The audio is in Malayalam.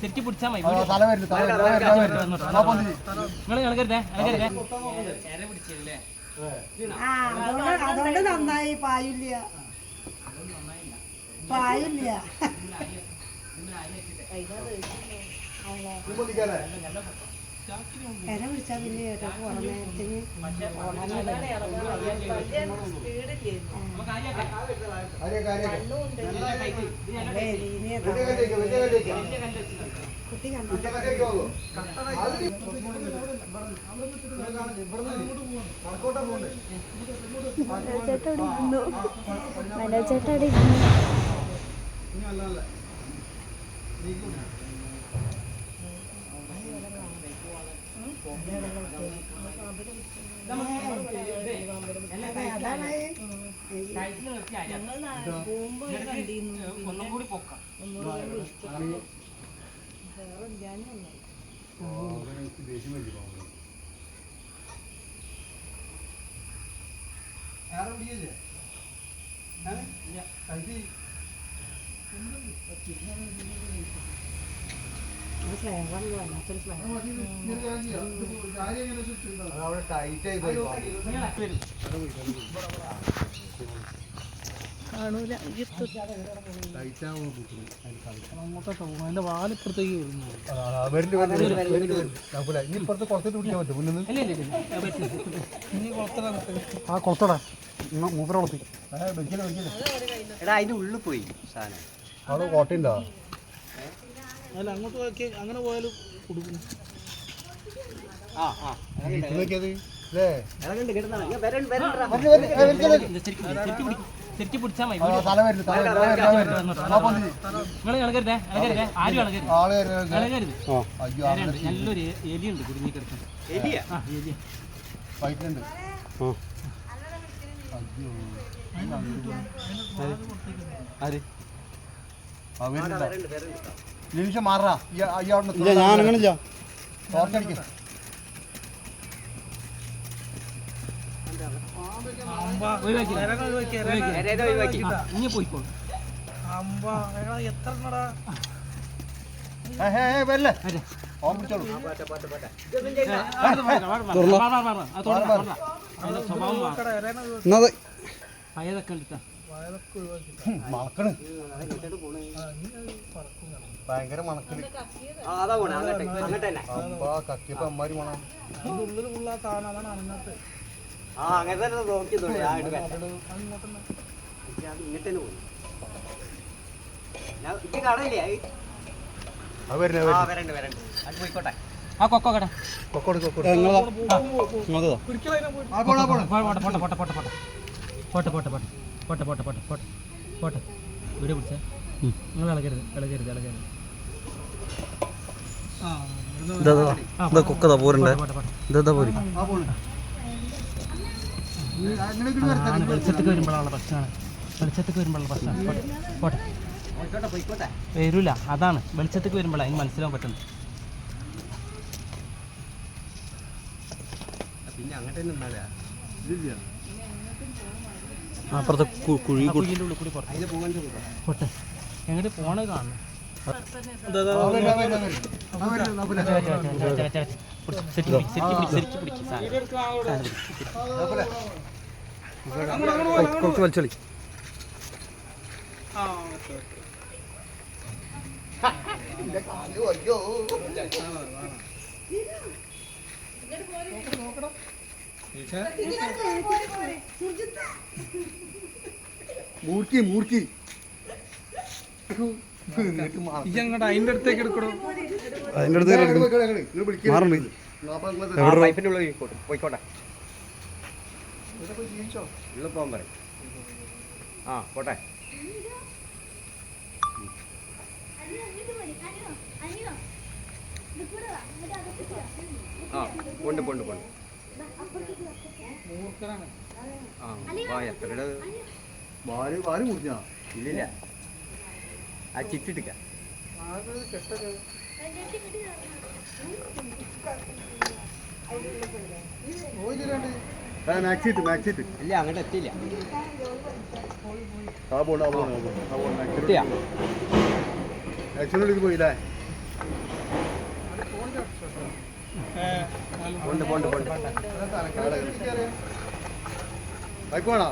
ശരിക്കും പിടിച്ചാൽ മതി. അതുകൊണ്ട് നന്നായി. പായില്ല പായില്ല. എന്നെ പിടിച്ചാ പിന്നെ പുറമേത്തിന് കുട്ടി ഒന്നും കൂടി പൊക്കാം. കാണൂല. അതിന്റെ വാലിപ്പുറത്തേക്ക് ഇനിപ്പുറത്ത് കുറച്ചിട്ട് കുടിക്കാൻ പറ്റും മുന്നിൽ ആ കൊളത്തടാ മൂപ്പര കൊളത്തി എടാ അതിന്റെ ഉള്ളിൽ പോയി സാധനം. അവിടെ കോട്ടയുണ്ടോ? അല്ല അങ്ങോട്ട് നോക്കി അങ്ങനെ പോയാലും കൊടുക്കും. ശരിക്കും പിടിച്ചാൽ മതി. നല്ലൊരു എലിയുണ്ട് കുടുങ്ങി കിടക്കുന്നത്. നിമിഷം മാറാ. ഞാൻ അങ്ങനെ ഇനി പോയിക്കോളൂ. പയതൊക്കെ ഭയങ്കര മണക്കല് കക്കിയപ്പോ അമ്മാരി മണം. അങ്ങനെ തന്നെ നോക്കിയതുണ്ട്. ഇങ്ങോട്ടന്നെ പോയി. കടയില്ലേ അത് പോയിക്കോട്ടെ. ആ കൊക്കോട്ടെ പോട്ടെ വീഡിയോ പിടിച്ചേ. നിങ്ങൾ ഇളകരുത്. കൊക്കതാ പോരണ്ടേ? വെളിച്ചത്തേക്ക് വരുമ്പോഴുള്ള പ്രശ്നമാണ്. വരൂല. അതാണ് വെളിച്ചത്തേക്ക് വരുമ്പോഴാണ് അതിന് മനസ്സിലാവാൻ പറ്റുന്നത്. പിന്നെ അങ്ങോട്ട് അപ്പുറത്തെ കുഴിൻ്റെ ഉള്ളിൽ കൂടി പോട്ടെ. എങ്ങോട്ട് പോണത് കാണണം. കുറച്ച് വലിച്ചളി. മൂർക്കി അതിന്റെ അടുത്തേക്ക് എടുക്കണോ? അതിൻ്റെ അടുത്ത് മാറണേ. പൈപ്പിന്റെ ഉള്ളിൽ പോയിക്കോട്ടെ. ഉള്ളിൽ പോകാൻ പറയും. പോട്ടെ. പോണ്ട് എത്ര വാല് മുറിഞ്ഞാ ഇല്ലില്ല. ആ ചിറ്റിട്ടിക്ക മാക്സിറ്റ് മാക്സിറ്റ് ഇല്ല അങ്ങോട്ട് എത്തിയില്ല. മാക്സിനോട് പോയില്ലേ പോണ്ട് പോണ്ട് പോണ്ട്. ബൈക്ക് വേണോ?